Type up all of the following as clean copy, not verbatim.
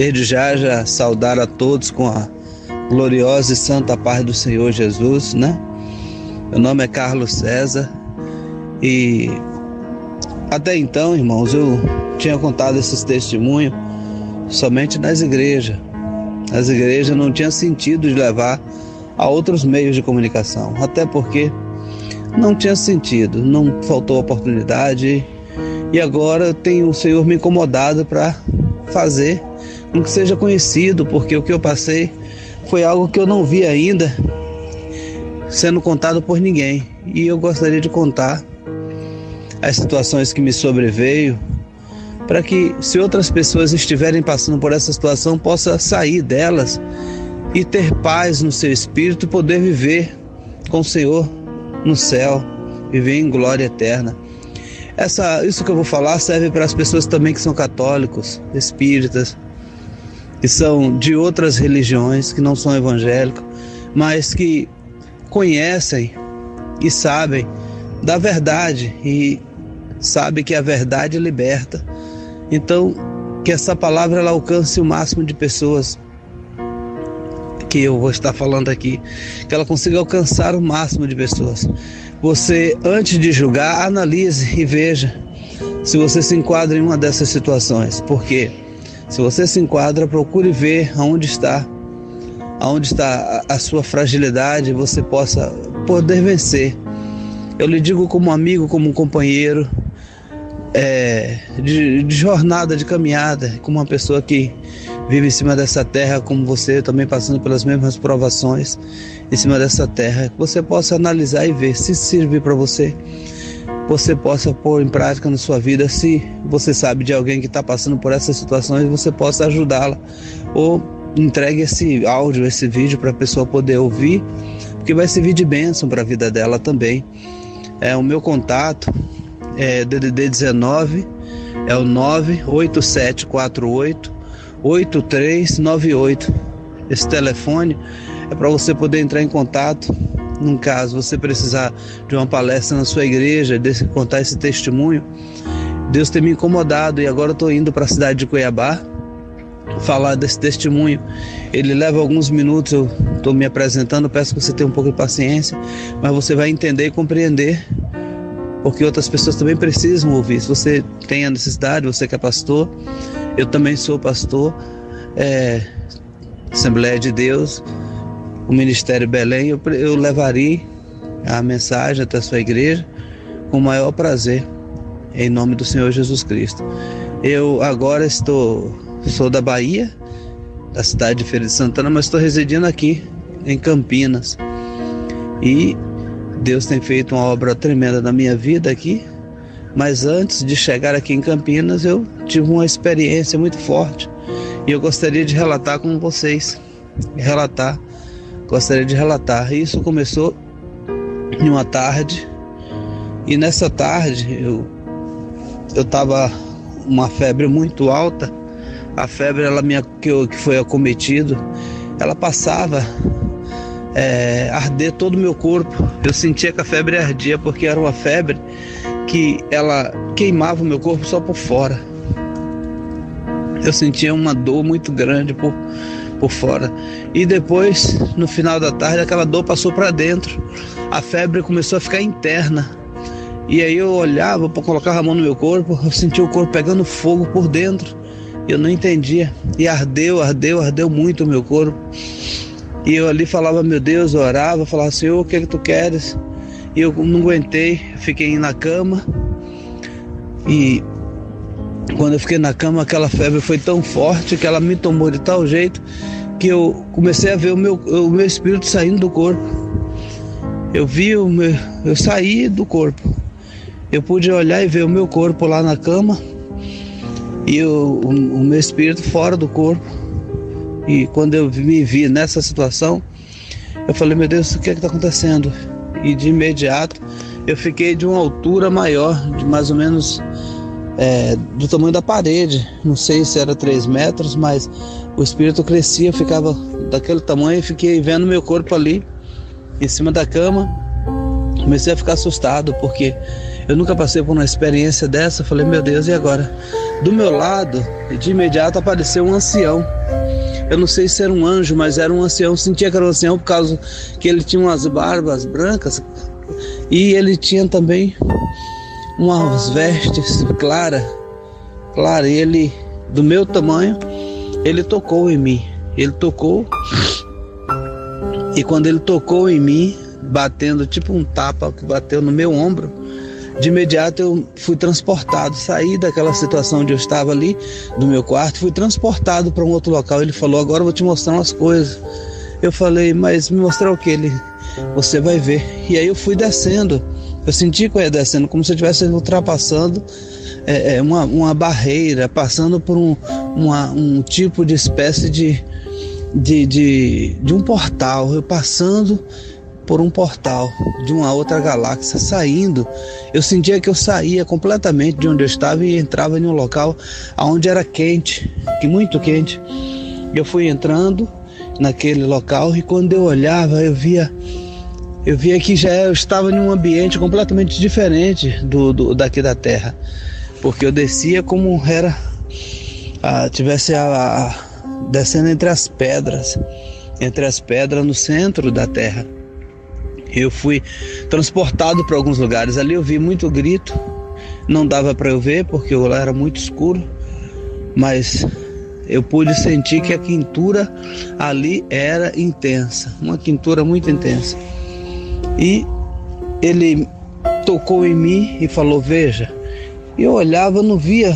Desde já saudar a todos com a gloriosa e santa paz do Senhor Jesus, né? Meu nome é Carlos César e até então, irmãos, eu tinha contado esses testemunhos somente nas igrejas. As igrejas não tinham sentido de levar a outros meios de comunicação, até porque não tinha sentido, não faltou oportunidade e agora eu tenho o Senhor me incomodado para fazer com que seja conhecido, porque o que eu passei foi algo que eu não vi ainda sendo contado por ninguém, e eu gostaria de contar as situações que me sobreveio para que, se outras pessoas estiverem passando por essa situação, possa sair delas e ter paz no seu espírito e poder viver com o Senhor no céu, viver em glória eterna. Isso que eu vou falar serve para as pessoas também que são católicos, espíritas, que são de outras religiões, que não são evangélicos, mas que conhecem e sabem da verdade e sabem que a verdade liberta. Então, que essa palavra ela alcance o máximo de pessoas que eu vou estar falando aqui, que ela consiga alcançar o máximo de pessoas. Você, antes de julgar, analise e veja se você se enquadra em uma dessas situações, porque se você se enquadra, procure ver aonde está a sua fragilidade, você possa poder vencer. Eu lhe digo como amigo, como um companheiro de jornada, de caminhada, como uma pessoa que vive em cima dessa terra, como você, também passando pelas mesmas provações em cima dessa terra, que você possa analisar e ver se servir para você, você possa pôr em prática na sua vida. Se você sabe de alguém que está passando por essas situações, você possa ajudá-la, ou entregue esse áudio, esse vídeo para a pessoa poder ouvir, porque vai servir de bênção para a vida dela também. O meu contato é DDD 19, é o 98748-8398. Esse telefone é para você poder entrar em contato. No caso você precisar de uma palestra na sua igreja, contar esse testemunho. Deus tem me incomodado e agora eu estou indo para a cidade de Cuiabá falar desse testemunho. Ele leva alguns minutos, eu estou me apresentando, peço que você tenha um pouco de paciência, mas você vai entender e compreender, porque outras pessoas também precisam ouvir. Se você tem a necessidade, você que é pastor, eu também sou pastor, Assembleia de Deus, o Ministério Belém, eu levarei a mensagem até a sua igreja com o maior prazer, em nome do Senhor Jesus Cristo. Eu agora sou da Bahia, da cidade de Feira de Santana, mas estou residindo aqui em Campinas, e Deus tem feito uma obra tremenda na minha vida aqui. Mas antes de chegar aqui em Campinas, eu tive uma experiência muito forte e eu gostaria de relatar com vocês. Gostaria de relatar. Isso começou em uma tarde, e nessa tarde eu estava uma febre muito alta. A febre que foi acometido, ela passava arder todo o meu corpo. Eu sentia que a febre ardia, porque era uma febre que ela queimava o meu corpo só por fora. Eu sentia uma dor muito grande por fora. E depois, no final da tarde, aquela dor passou para dentro. A febre começou a ficar interna. E aí eu olhava, colocava a mão no meu corpo, eu sentia o corpo pegando fogo por dentro. Eu não entendia. E ardeu muito o meu corpo. E eu ali falava, meu Deus, eu orava, falava, Senhor, o que é que tu queres? E eu não aguentei, fiquei na cama. E quando eu fiquei na cama, aquela febre foi tão forte que ela me tomou de tal jeito que eu comecei a ver o meu espírito saindo do corpo. Eu saí do corpo. Eu pude olhar e ver o meu corpo lá na cama e o meu espírito fora do corpo. E quando eu me vi nessa situação, eu falei, meu Deus, o que é que está acontecendo? E de imediato eu fiquei de uma altura maior, de mais ou menos do tamanho da parede. Não sei se era 3 metros, mas o espírito crescia, ficava daquele tamanho, e fiquei vendo meu corpo ali em cima da cama. Comecei a ficar assustado, porque eu nunca passei por uma experiência dessa. Falei, meu Deus, e agora? do meu lado, de imediato apareceu um ancião. Eu não sei se era um anjo, mas era um ancião. Eu sentia que era um ancião por causa que ele tinha umas barbas brancas e ele tinha também umas vestes claras, e ele, do meu tamanho, ele tocou em mim. Ele tocou, e quando ele tocou em mim, batendo tipo um tapa que bateu no meu ombro, de imediato eu fui transportado, saí daquela situação onde eu estava ali, do meu quarto, fui transportado para um outro local. Ele falou: agora eu vou te mostrar umas coisas. Eu falei: mas me mostrar o que? Ele: você vai ver. E aí eu fui descendo, eu senti que eu ia descendo, como se eu estivesse ultrapassando uma barreira, passando por um tipo de espécie de um portal, eu passando por um portal de uma outra galáxia, saindo. Eu sentia que eu saía completamente de onde eu estava e entrava em um local onde era quente, muito quente. Eu fui entrando naquele local e quando eu olhava, eu via que eu estava em um ambiente completamente diferente daqui da Terra, porque eu descia como era, descendo entre as pedras no centro da Terra. Eu fui transportado para alguns lugares. Ali eu vi muito grito, não dava para eu ver porque lá era muito escuro, mas eu pude sentir que a quentura ali era intensa, uma quentura muito intensa. E ele tocou em mim e falou: veja. Eu olhava, não via.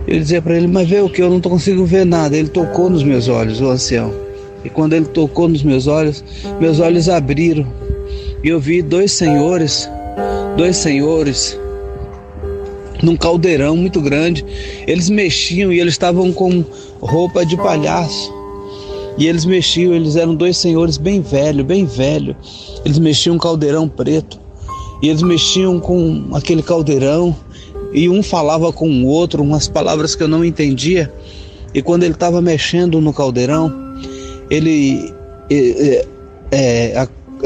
Eu dizia para ele: mas vê o que? Eu não consigo ver nada. Ele tocou nos meus olhos, o ancião. E quando ele tocou nos meus olhos abriram. E eu vi dois senhores num caldeirão muito grande. Eles mexiam e eles estavam com roupa de palhaço. E eles mexiam, eles eram dois senhores bem velho. Eles mexiam um caldeirão preto. E eles mexiam com aquele caldeirão. E um falava com o outro, umas palavras que eu não entendia. E quando ele estava mexendo no caldeirão,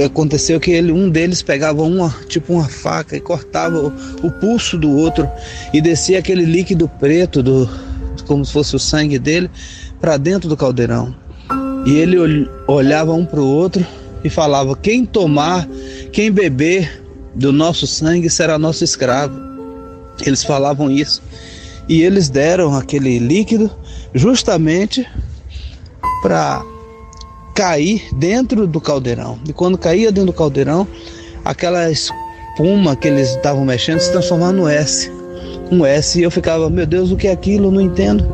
aconteceu que um deles pegava uma faca e cortava o pulso do outro e descia aquele líquido preto, como se fosse o sangue dele, para dentro do caldeirão. E ele olhava um para o outro e falava: quem beber do nosso sangue será nosso escravo. Eles falavam isso. E eles deram aquele líquido justamente para cair dentro do caldeirão. E quando caía dentro do caldeirão, aquela espuma que eles estavam mexendo se transformava no S. Um S. E eu ficava: meu Deus, o que é aquilo? Eu não entendo.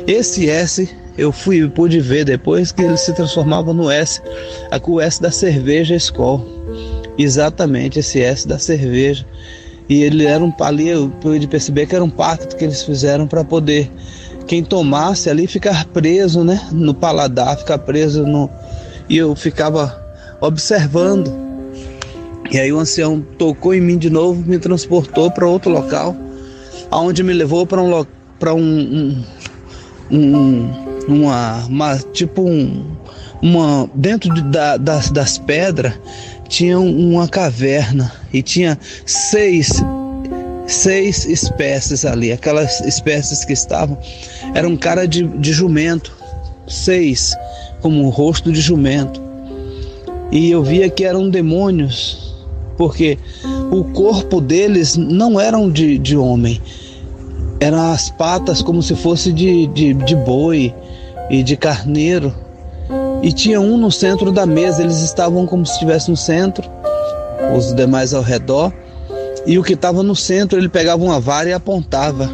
Esse S, eu pude ver depois que ele se transformava no S. O S da cerveja Skol. Exatamente, esse S da cerveja. E ele era ali, eu pude perceber que era um pacto que eles fizeram para poder, quem tomasse ali, ficar preso, né, no paladar, ficar preso no... E eu ficava observando. E aí o ancião tocou em mim de novo, me transportou para outro local, aonde me levou para dentro das pedras tinha uma caverna e tinha seis espécies ali. Aquelas espécies que estavam eram cara de jumento, 6 como o rosto de jumento. E eu via que eram demônios, porque o corpo deles não eram de homem, eram as patas como se fosse de boi e de carneiro. E tinha um no centro da mesa, eles estavam como se estivesse no centro, os demais ao redor. E o que estava no centro, ele pegava uma vara e apontava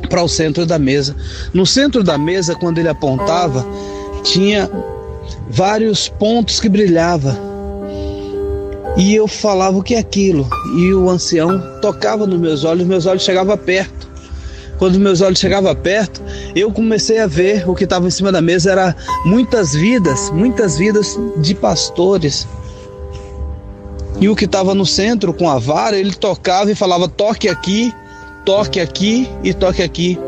para o centro da mesa. No centro da mesa, quando ele apontava, tinha vários pontos que brilhavam. E eu falava: o que é aquilo? E o ancião tocava nos meus olhos chegavam perto. Quando meus olhos chegavam perto, eu comecei a ver o que estava em cima da mesa. Era muitas vidas de pastores. E o que estava no centro com a vara, ele tocava e falava: toque aqui e toque aqui.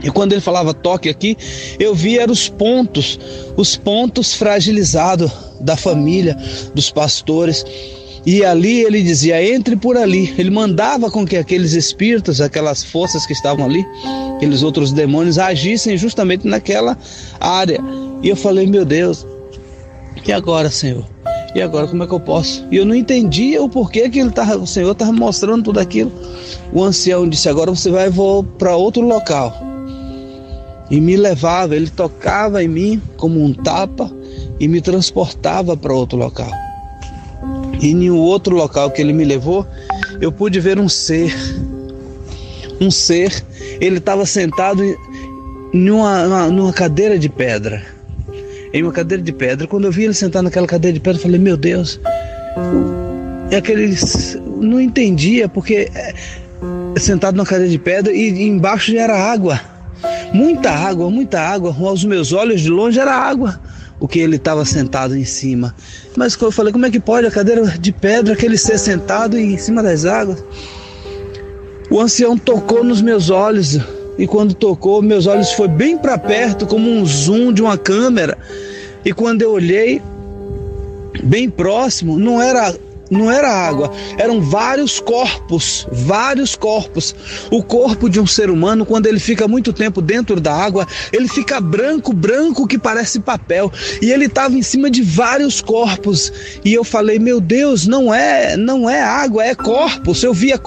E quando ele falava toque aqui, eu via eram os pontos fragilizados da família, dos pastores. E ali ele dizia, entre por ali. Ele mandava com que aqueles espíritos, aquelas forças que estavam ali, aqueles outros demônios, agissem justamente naquela área. E eu falei, meu Deus, e agora, Senhor? E agora, como é que eu posso? E eu não entendia o porquê que o Senhor estava mostrando tudo aquilo. O ancião disse, agora você vai para outro local. E me levava, ele tocava em mim como um tapa e me transportava para outro local. E em um outro local que ele me levou, eu pude ver um ser. Ele estava sentado numa cadeira de pedra. Em uma cadeira de pedra. Quando eu vi ele sentado naquela cadeira de pedra, eu falei, meu Deus, não entendia, porque sentado numa cadeira de pedra e embaixo já era água. Muita água. Aos meus olhos de longe era água, o que ele estava sentado em cima. Mas eu falei, como é que pode a cadeira de pedra, aquele ser sentado em cima das águas? O ancião tocou nos meus olhos. E quando tocou, meus olhos foi bem para perto, como um zoom de uma câmera. E quando eu olhei, bem próximo, não era água, eram vários corpos. O corpo de um ser humano, quando ele fica muito tempo dentro da água, ele fica branco que parece papel. E ele estava em cima de vários corpos. E eu falei, meu Deus, não é água, é corpos. Eu via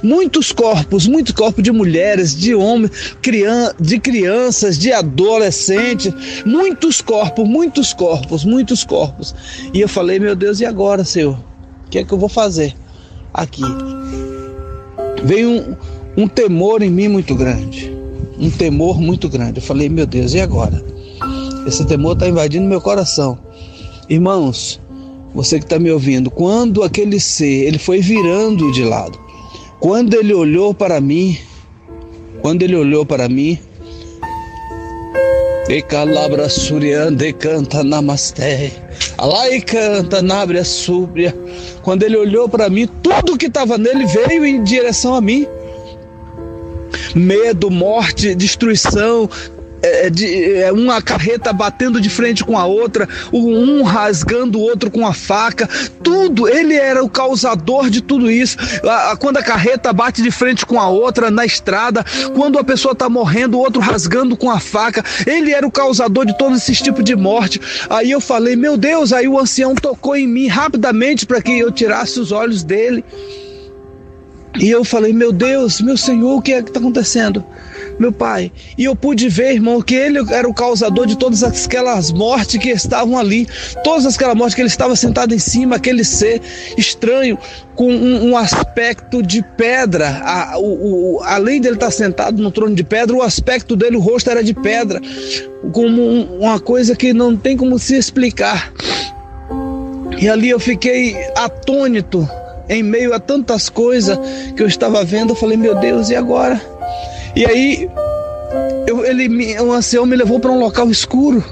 muitos corpos de mulheres, de homens, de crianças, de adolescentes, muitos corpos. E eu falei, meu Deus, e agora, Senhor? O que é que eu vou fazer aqui? Veio um temor em mim muito grande. Eu falei, meu Deus, e agora? Esse temor está invadindo meu coração. Irmãos, você que está me ouvindo, quando aquele ser, ele foi virando de lado. Quando ele olhou para mim, e calabra suriande canta namasté. Alai canta nabria súbria. Quando ele olhou para mim, tudo que estava nele veio em direção a mim. Medo, morte, destruição, uma carreta batendo de frente com a outra, um rasgando o outro com a faca, tudo. Ele era o causador de tudo isso. Quando a carreta bate de frente com a outra na estrada, quando a pessoa está morrendo, o outro rasgando com a faca, ele era o causador de todos esses tipos de morte. Aí eu falei, meu Deus, aí o ancião tocou em mim rapidamente para que eu tirasse os olhos dele. E eu falei, meu Deus, meu Senhor, o que é que está acontecendo? Meu Pai. E eu pude ver, irmão, que ele era o causador de todas aquelas mortes que estavam ali. Todas aquelas mortes que ele estava sentado em cima, aquele ser estranho, com um aspecto de pedra. Além dele estar sentado no trono de pedra, o aspecto dele, o rosto era de pedra. Como uma coisa que não tem como se explicar. E ali eu fiquei atônito, em meio a tantas coisas que eu estava vendo. Eu falei, meu Deus, e agora? E aí o ancião me levou para um local escuro,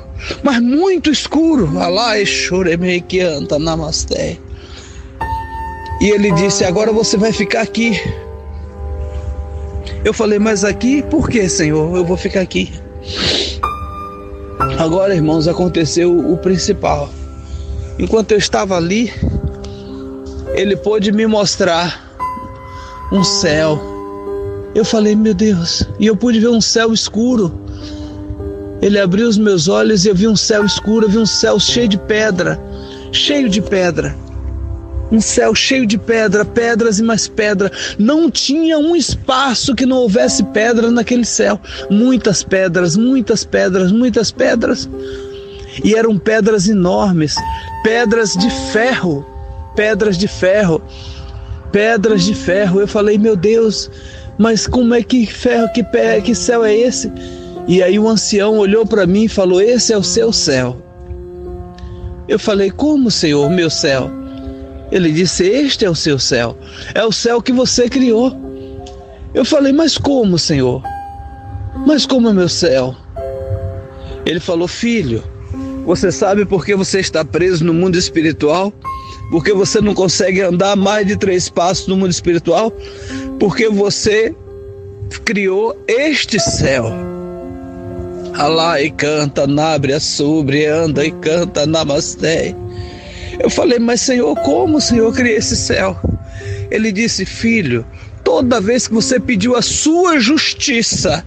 mas muito escuro. Alá, choremei que anta namasté. E ele disse, agora você vai ficar aqui. Eu falei, mas aqui? Por que, Senhor? Eu vou ficar aqui. Agora, irmãos, aconteceu o principal. Enquanto eu estava ali, ele pôde me mostrar um céu. Eu falei, meu Deus, e eu pude ver um céu escuro. Ele abriu os meus olhos e eu vi um céu escuro, eu vi um céu cheio de pedra. Um céu cheio de pedra, pedras e mais pedra. Não tinha um espaço que não houvesse pedra naquele céu. Muitas pedras. E eram pedras enormes, pedras de ferro. Eu falei, meu Deus, mas como é que ferro, que céu é esse? E aí o ancião olhou para mim e falou, esse é o seu céu. Eu falei, como, Senhor, meu céu? Ele disse, este é o seu céu, é o céu que você criou. Eu falei, mas como, Senhor? Mas como é meu céu? Ele falou, filho, você sabe por que você está preso no mundo espiritual? Porque você não consegue andar mais de 3 passos no mundo espiritual? Porque você criou este céu. Alá e canta, nabre, sobre, anda e canta, namasté. Eu falei, mas Senhor, como o Senhor cria esse céu? Ele disse, filho, toda vez que você pediu a sua justiça,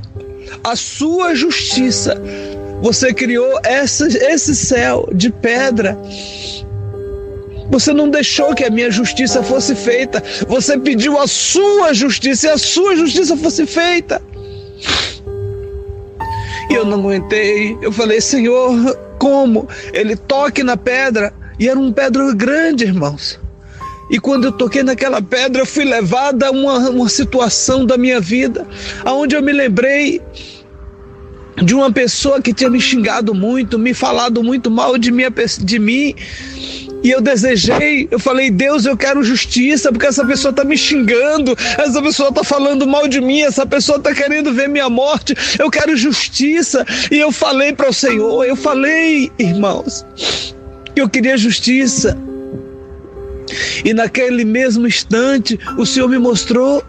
você criou esse céu de pedra. Você não deixou que a minha justiça fosse feita. Você pediu a sua justiça e a sua justiça fosse feita. E eu não aguentei. Eu falei, Senhor, como? Ele toque na pedra. E era uma pedra grande, irmãos. E quando eu toquei naquela pedra, eu fui levada a uma situação da minha vida, onde eu me lembrei de uma pessoa que tinha me xingado muito, me falado muito mal de mim. E eu falei, Deus, eu quero justiça, porque essa pessoa está me xingando, essa pessoa está falando mal de mim, essa pessoa está querendo ver minha morte, eu quero justiça. E eu falei para o Senhor, irmãos, que eu queria justiça. E naquele mesmo instante, o Senhor me mostrou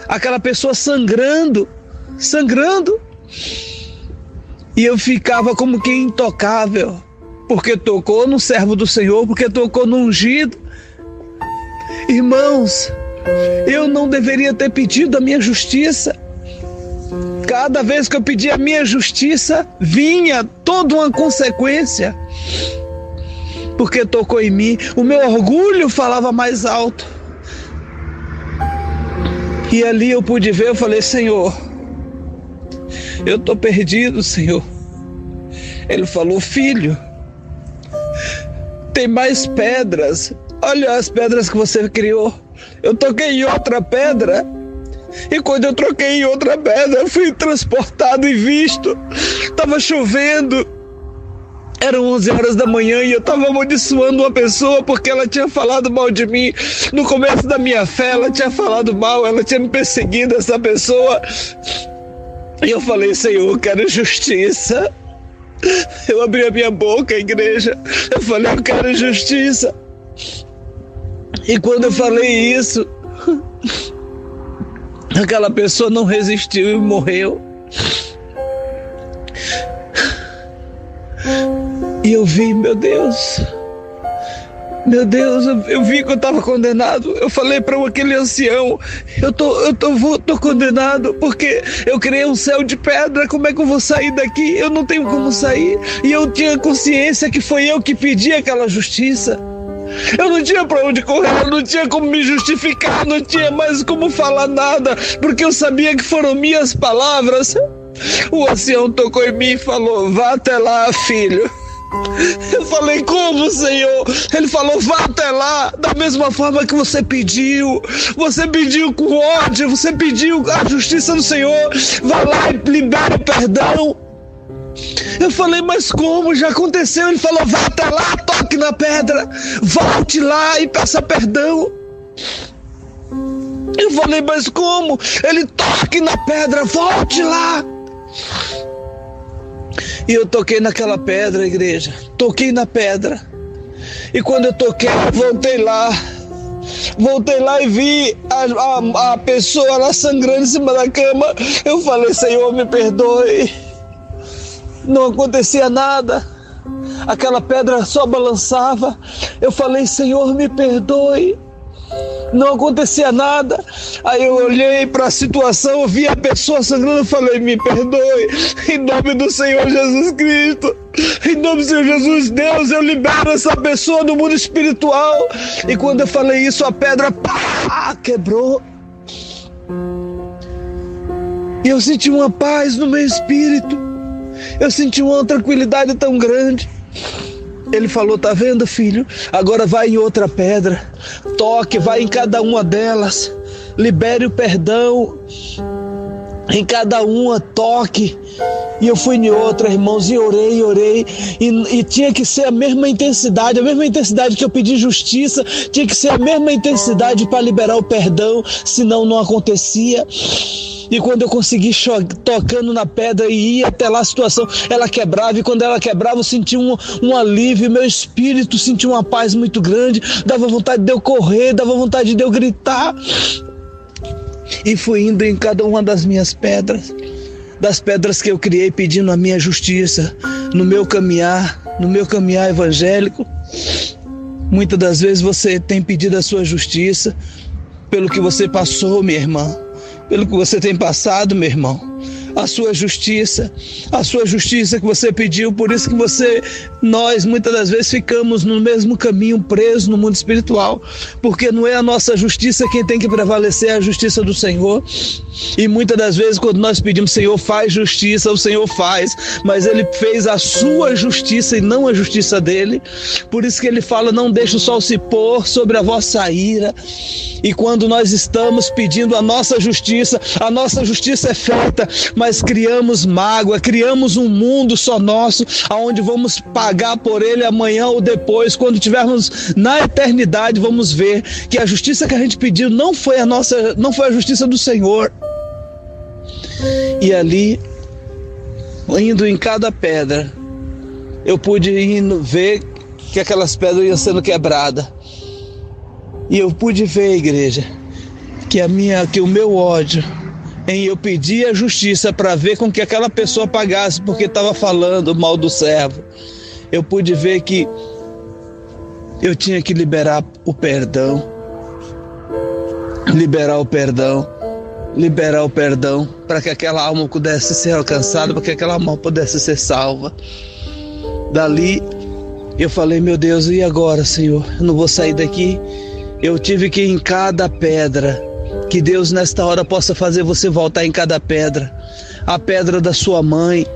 aquela pessoa sangrando. E eu ficava como que intocável, porque tocou no servo do Senhor, porque tocou no ungido. Irmãos, eu não deveria ter pedido a minha justiça. Cada vez que eu pedia a minha justiça, vinha toda uma consequência, porque tocou em mim. O meu orgulho falava mais alto. E ali eu pude ver, eu falei, Senhor, eu estou perdido, Senhor. Ele falou, filho, tem mais pedras. Olha as pedras que você criou. Eu toquei em outra pedra. E quando eu troquei em outra pedra, eu fui transportado e visto. Estava chovendo. Eram 11 horas da manhã e eu estava amaldiçoando uma pessoa porque ela tinha falado mal de mim. No começo da minha fé, ela tinha falado mal, ela tinha me perseguido, essa pessoa. E eu falei, Senhor, eu quero justiça. Eu abri a minha boca, igreja. Eu falei, eu quero justiça. E quando eu falei isso, aquela pessoa não resistiu e morreu. E eu vi, meu Deus, eu vi que eu estava condenado. Eu falei para aquele ancião, eu tô condenado porque eu criei um céu de pedra. Como é que eu vou sair daqui? Eu não tenho como sair. E eu tinha consciência que foi eu que pedi aquela justiça. Eu não tinha para onde correr, eu não tinha como me justificar, não tinha mais como falar nada, porque eu sabia que foram minhas palavras. O ancião tocou em mim e falou, vá até lá, filho. Eu falei, como, Senhor? Ele falou, vá até lá, da mesma forma que você pediu com ódio, você pediu a justiça do Senhor, vá lá e libere o perdão. Eu falei, mas como? Já aconteceu. Ele falou, vá até lá, toque na pedra, volte lá e peça perdão. Eu falei, mas como? Ele toque na pedra, volte lá. E eu toquei naquela pedra, igreja. Toquei na pedra. E quando eu toquei, voltei lá e vi a pessoa lá sangrando em cima da cama. Eu falei, Senhor, me perdoe. Não acontecia nada. Aquela pedra só balançava. Eu falei, Senhor, me perdoe. Não acontecia nada. Aí eu olhei para a situação, eu vi a pessoa sangrando, eu falei, me perdoe, em nome do Senhor Jesus Cristo, em nome do Senhor Jesus, Deus, eu libero essa pessoa do mundo espiritual. E quando eu falei isso, a pedra quebrou. E eu senti uma paz no meu espírito, eu senti uma tranquilidade tão grande. Ele falou, tá vendo, filho? Agora vai em outra pedra, toque, vai em cada uma delas, libere o perdão em cada uma, toque. E eu fui em outra, irmãos, e orei, e tinha que ser a mesma intensidade que eu pedi justiça, tinha que ser a mesma intensidade para liberar o perdão, senão não acontecia. E quando eu consegui tocando na pedra e ia até lá, a situação, ela quebrava. E quando ela quebrava, eu sentia um alívio. Meu espírito sentia uma paz muito grande. Dava vontade de eu correr, dava vontade de eu gritar. E fui indo em cada uma das minhas pedras. Das pedras que eu criei pedindo a minha justiça. No meu caminhar evangélico. Muitas das vezes você tem pedido a sua justiça pelo que você passou, minha irmã, pelo que você tem passado, meu irmão. A sua justiça que você pediu, por isso que nós muitas das vezes ficamos no mesmo caminho, presos no mundo espiritual, porque não é a nossa justiça quem tem que prevalecer, é a justiça do Senhor. E muitas das vezes quando nós pedimos, Senhor, faz justiça, o Senhor faz, mas Ele fez a sua justiça e não a justiça dele. Por isso que Ele fala, não deixe o sol se pôr sobre a vossa ira. E quando nós estamos pedindo a nossa justiça é feita, mas criamos mágoa, criamos um mundo só nosso, aonde vamos pagar por ele amanhã ou depois. Quando estivermos na eternidade, vamos ver que a justiça que a gente pediu não foi a justiça do Senhor. E ali, indo em cada pedra, eu pude ver que aquelas pedras iam sendo quebradas. E eu pude ver, igreja, que o meu ódio em eu pedir a justiça para ver com que aquela pessoa pagasse porque estava falando mal do servo, eu pude ver que eu tinha que liberar o perdão para que aquela alma pudesse ser alcançada, para que aquela alma pudesse ser salva. Dali eu falei, meu Deus, e agora, Senhor? Eu não vou sair daqui. Eu tive que ir em cada pedra. Que Deus nesta hora possa fazer você voltar em cada pedra. A pedra da sua mãe,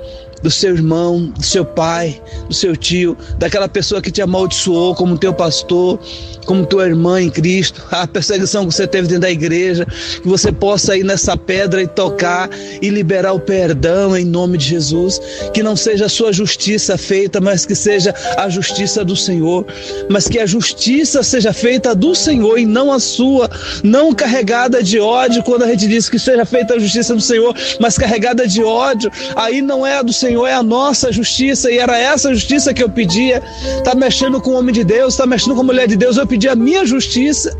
do seu irmão, do seu pai, do seu tio, daquela pessoa que te amaldiçoou como teu pastor, como tua irmã em Cristo, a perseguição que você teve dentro da igreja, que você possa ir nessa pedra e tocar e liberar o perdão em nome de Jesus. Que não seja a sua justiça feita, mas que seja a justiça do Senhor, mas que a justiça seja feita do Senhor e não a sua, não carregada de ódio. Quando a gente diz que seja feita a justiça do Senhor, mas carregada de ódio, aí não é a do Senhor, é a nossa justiça. E era essa justiça que eu pedia. Tá mexendo com o homem de Deus, tá mexendo com a mulher de Deus, eu pedi a minha justiça.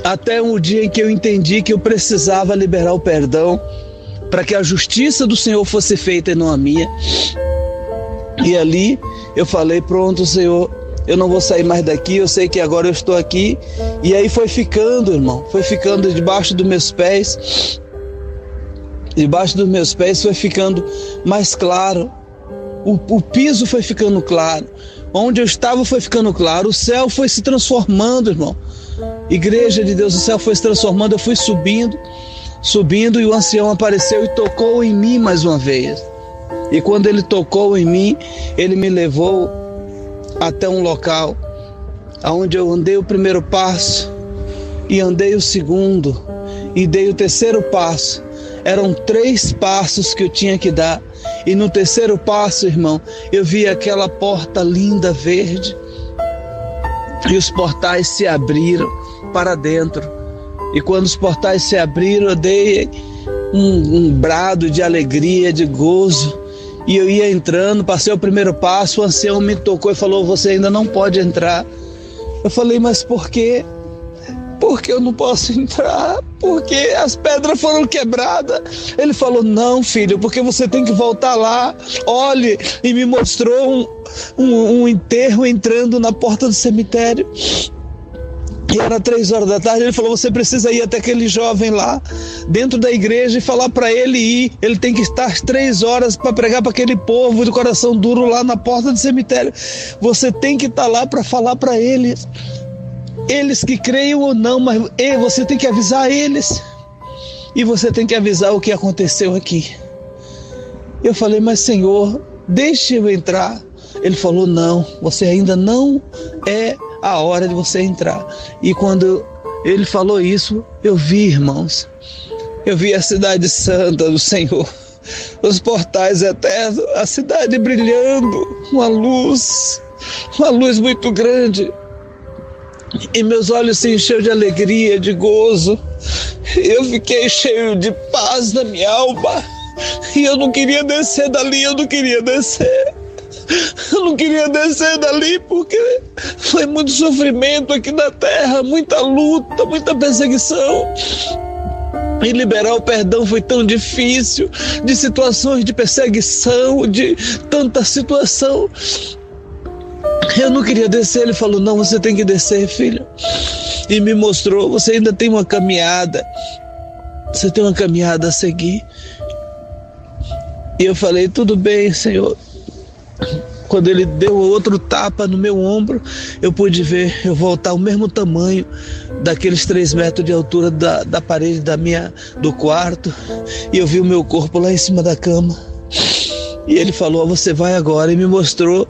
Até um dia em que eu entendi que eu precisava liberar o perdão para que a justiça do Senhor fosse feita e não a minha. E ali eu falei, pronto, Senhor, eu não vou sair mais daqui, eu sei que agora eu estou aqui. E aí foi ficando, irmão, foi ficando debaixo dos meus pés. Debaixo dos meus pés foi ficando mais claro. O piso foi ficando claro. Onde eu estava foi ficando claro. O céu foi se transformando, irmão. Igreja de Deus, o céu foi se transformando. Eu fui subindo e o ancião apareceu e tocou em mim mais uma vez. E quando ele tocou em mim, ele me levou até um local onde eu andei o primeiro passo e andei o segundo e dei o terceiro passo. Eram 3 passos que eu tinha que dar. E no terceiro passo, irmão, eu vi aquela porta linda verde. E os portais se abriram para dentro. E quando os portais se abriram, eu dei um brado de alegria, de gozo. E eu ia entrando, passei o primeiro passo, o ancião me tocou e falou, você ainda não pode entrar. Eu falei, mas por quê? Porque eu não posso entrar, porque as pedras foram quebradas. Ele falou, não, filho, porque você tem que voltar lá. Olhe, e me mostrou um enterro entrando na porta do cemitério. E era 3 horas da tarde. Ele falou, você precisa ir até aquele jovem lá dentro da igreja e falar para ele ir. Ele tem que estar 3 horas para pregar para aquele povo de coração duro lá na porta do cemitério. Você tem que estar lá para falar para eles. Eles que creiam ou não, mas você tem que avisar eles. E você tem que avisar o que aconteceu aqui. Eu falei, mas Senhor, deixe eu entrar. Ele falou, não, você ainda não é a hora de você entrar. E quando ele falou isso, eu vi, irmãos, eu vi a cidade santa do Senhor, os portais eternos, a cidade brilhando, uma luz muito grande. E meus olhos se encheu de alegria, de gozo. Eu fiquei cheio de paz na minha alma. E eu não queria descer dali, eu não queria descer dali porque foi muito sofrimento aqui na terra, muita luta, muita perseguição. E liberar o perdão foi tão difícil, de situações de perseguição, de tanta situação. Eu não queria descer, ele falou, não, você tem que descer, filho. E me mostrou, você ainda tem uma caminhada, você tem uma caminhada a seguir. E eu falei, tudo bem, Senhor. Quando ele deu outro tapa no meu ombro, eu pude ver eu voltar ao mesmo tamanho daqueles 3 metros de altura da parede do quarto. E eu vi o meu corpo lá em cima da cama. E ele falou, você vai agora. E me mostrou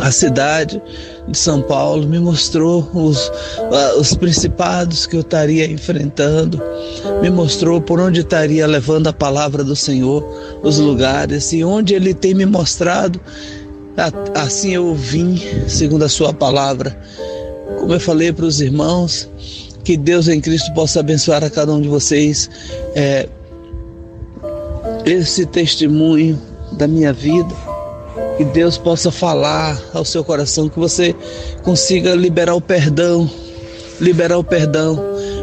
a cidade de São Paulo, me mostrou os principados que eu estaria enfrentando, me mostrou por onde estaria levando a palavra do Senhor, os lugares, e onde Ele tem me mostrado, assim eu vim, segundo a sua palavra. Como eu falei para os irmãos, que Deus em Cristo possa abençoar a cada um de vocês, esse testemunho da minha vida, que Deus possa falar ao seu coração, que você consiga liberar o perdão,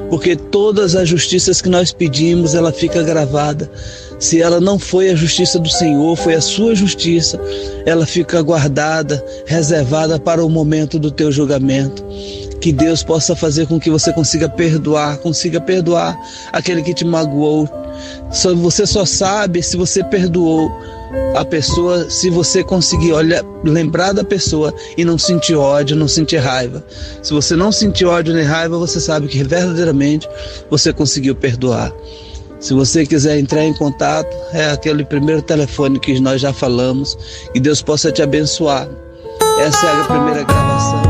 porque todas as justiças que nós pedimos, ela fica gravada. Se ela não foi a justiça do Senhor, foi a sua justiça, ela fica guardada, reservada para o momento do teu julgamento. Que Deus possa fazer com que você consiga perdoar aquele que te magoou. Você só sabe se você perdoou a pessoa, se você conseguir lembrar da pessoa e não sentir ódio, não sentir raiva. Se você não sentir ódio nem raiva, você sabe que verdadeiramente você conseguiu perdoar. Se você quiser entrar em contato, é aquele primeiro telefone que nós já falamos. Que Deus possa te abençoar. Essa é a primeira gravação.